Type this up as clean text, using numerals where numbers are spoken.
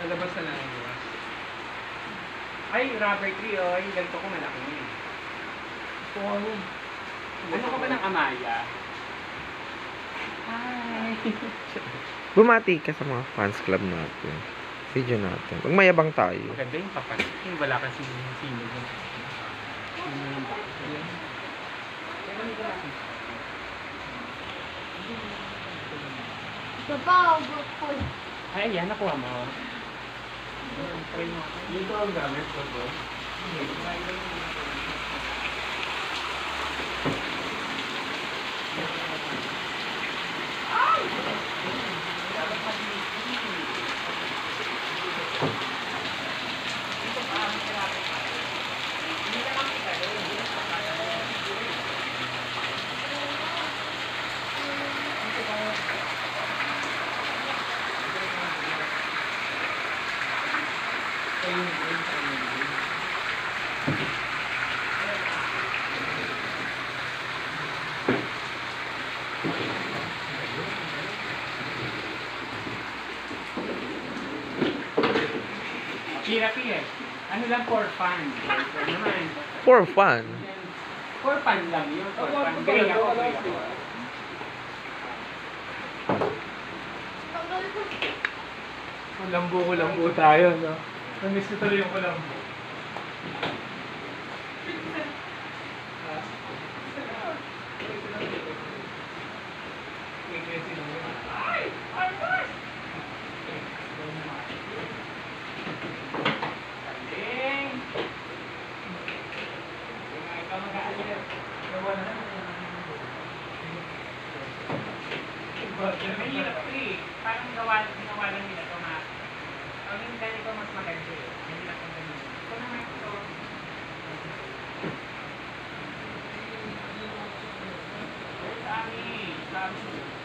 Lalabas na lang ang bukas. Ay, rubber tree, oh. Yung ganito ko malaki. Ano ka ba ng Amaya? Hi! Bumati ka sa mga fans club natin. Video natin. Huwag mayabang tayo. Maganda yung papat. Yung wala kasi sino yun. Sino yung bakit? Papa, ko. Ay, yan. Nakuha mo. Dito ang gamit ko po. Therapy eh. Ano lang for fun. For naman. For fun. For fun lang yun. For fun. Gray ako. Gray ako. Kulambo tayo, no? Namiss ko tuloy yung kulambo. Mahirap ito eh. Parang ginawa lang nila ito nga. Ang ganito mas maganda eh. Mahirap ang ganito. Ito naman ito. Sa amin.